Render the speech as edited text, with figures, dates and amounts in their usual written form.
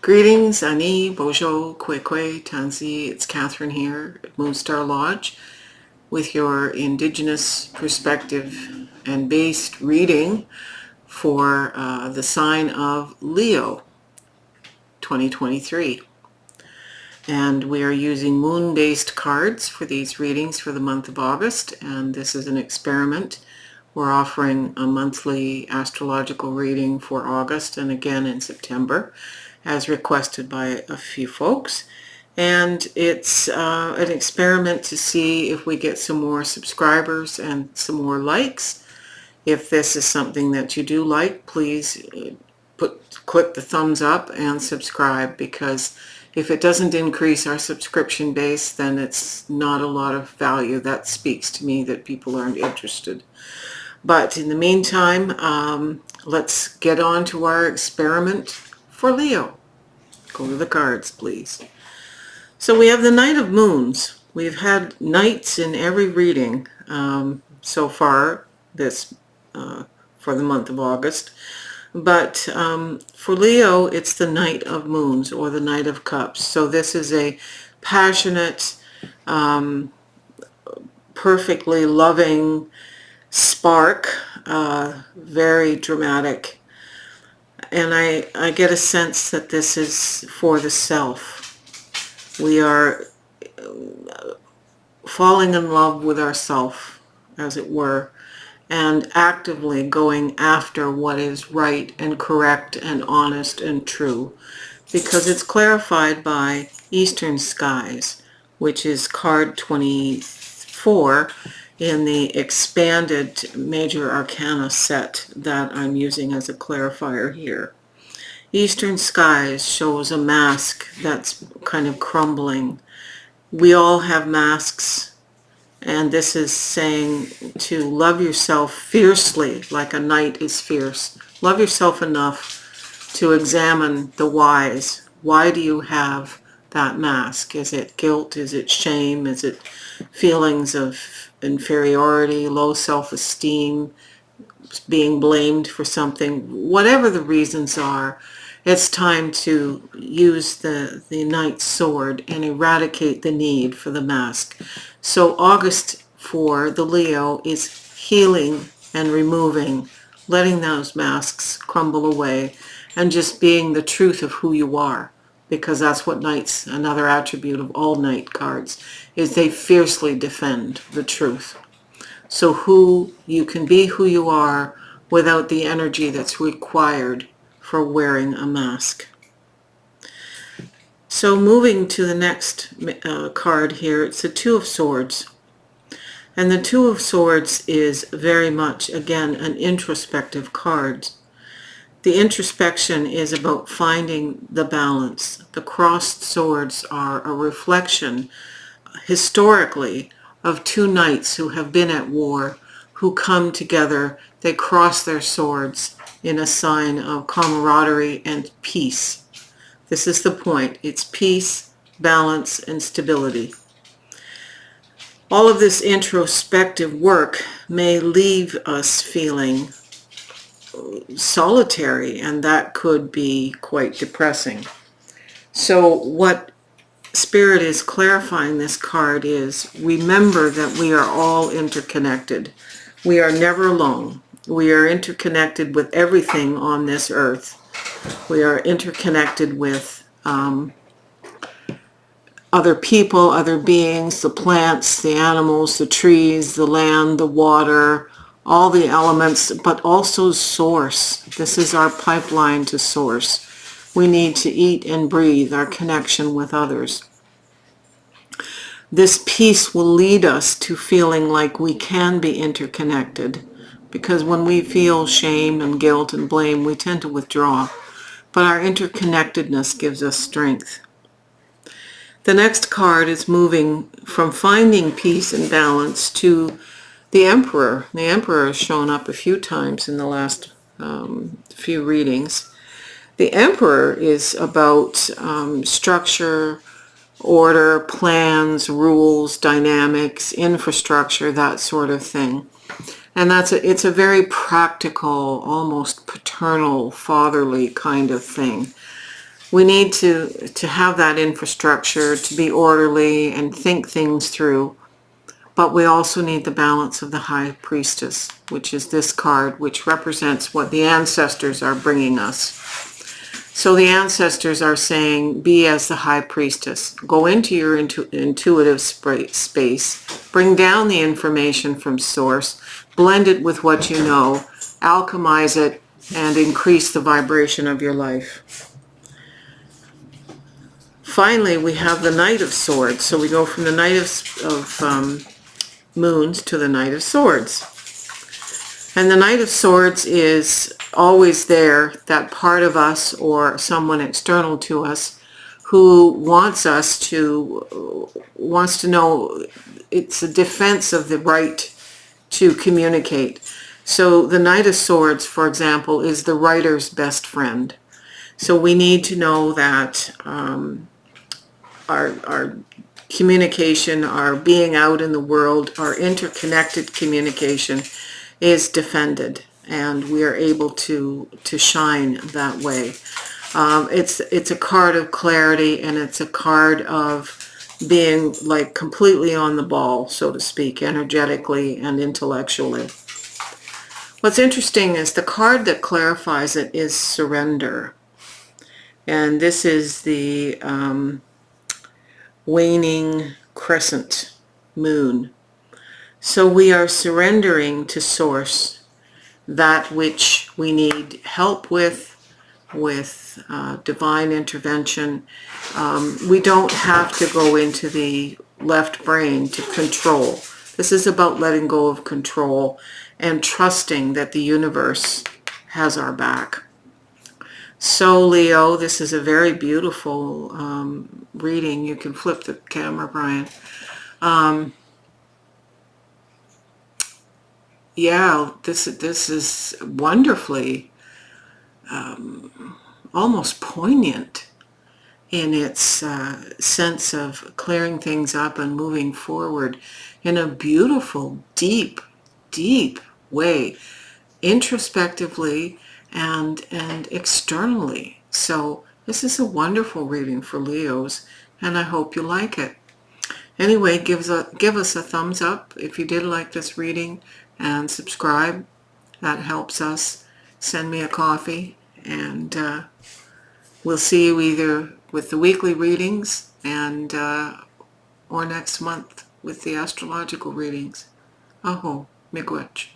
Greetings, Ani, Bojo, Kwekwe, Tansi. It's Catherine here at Moonstarlodge with your Indigenous perspective and based reading for the sign of Leo 2023. And we are using moon-based cards for these readings for the month of August, and this is an experiment. We're offering a monthly astrological reading for August and again in September, as requested by a few folks. And it's an experiment to see if we get some more subscribers and some more likes. If this is something that you do like, please click the thumbs up and subscribe, because if it doesn't increase our subscription base, then it's not a lot of value. That speaks to me that people aren't interested. But in the meantime, let's get on to our experiment for Leo. Go to the cards, please. So we have the Knight of Moons. We've had knights in every reading so far this for the month of August. But for Leo, it's the Knight of Moons, or the Knight of Cups. So this is a passionate, perfectly loving spark, very dramatic. And I get a sense that this is for the self. We are falling in love with ourself, as it were, and actively going after what is right and correct and honest and true, because it's clarified by Eastern Skies, which is card 24 in the expanded Major Arcana set that I'm using as a clarifier here. Eastern Skies shows a mask that's kind of crumbling. We all have masks, and this is saying to love yourself fiercely, like a knight is fierce. Love yourself enough to examine the whys. Why do you have that mask? Is it guilt? Is it shame? Is it feelings of inferiority, low self-esteem, being blamed for something? Whatever the reasons are, it's time to use the knight's sword and eradicate the need for the mask. So August for the Leo is healing and removing, letting those masks crumble away, and just being the truth of who you are. Because that's what knights, another attribute of all knight cards, is they fiercely defend the truth. So you can be who you are without the energy that's required for wearing a mask. So moving to the next card here, it's the Two of Swords. And the Two of Swords is very much, again, an introspective card. The introspection is about finding the balance. The crossed swords are a reflection, historically, of two knights who have been at war, who come together. They cross their swords in a sign of camaraderie and peace. This is the point. It's peace, balance, and stability. All of this introspective work may leave us feeling solitary, and that could be quite depressing. So what Spirit is clarifying this card is, remember that we are all interconnected. We are never alone. We are interconnected with everything on this earth. We are interconnected with other people, other beings, the plants, the animals, the trees, the land, the water, all the elements, but also source. This is our pipeline to source. We need to eat and breathe, our connection with others. This peace will lead us to feeling like we can be interconnected, because when we feel shame and guilt and blame, we tend to withdraw. But our interconnectedness gives us strength. The next card is moving from finding peace and balance to the Emperor. The Emperor has shown up a few times in the last few readings. The Emperor is about structure, order, plans, rules, dynamics, infrastructure, that sort of thing. And it's a very practical, almost paternal, fatherly kind of thing. We need to have that infrastructure, to be orderly and think things through. But we also need the balance of the High Priestess, which is this card, which represents what the ancestors are bringing us. So the ancestors are saying, be as the High Priestess. Go into your intuitive space. Bring down the information from source. Blend it with what you know. Alchemize it and increase the vibration of your life. Finally, we have the Knight of Swords. So we go from the Knight of Moons to the Knight of Swords. And the Knight of Swords is always there, that part of us or someone external to us who wants to know it's a defense of the right to communicate. So the Knight of Swords, for example, is the writer's best friend. So we need to know that our communication, our being out in the world, our interconnected communication is defended, and we are able to shine that way. It's a card of clarity, and it's a card of being like completely on the ball, so to speak, energetically and intellectually. What's interesting is the card that clarifies it is surrender. And this is the waning crescent moon. So we are surrendering to source that which we need help with divine intervention. We don't have to go into the left brain to control. This is about letting go of control and trusting that the universe has our back. So Leo, this is a very beautiful reading. You can flip the camera, Brian. Yeah, this is wonderfully, almost poignant in its sense of clearing things up and moving forward in a beautiful, deep, deep way, introspectively and externally. So this is a wonderful reading for Leos, and I hope you like it. Anyway, give us a thumbs up if you did like this reading, and subscribe. That helps us. Send me a coffee, and we'll see you either with the weekly readings and or next month with the astrological readings. Aho, miigwech.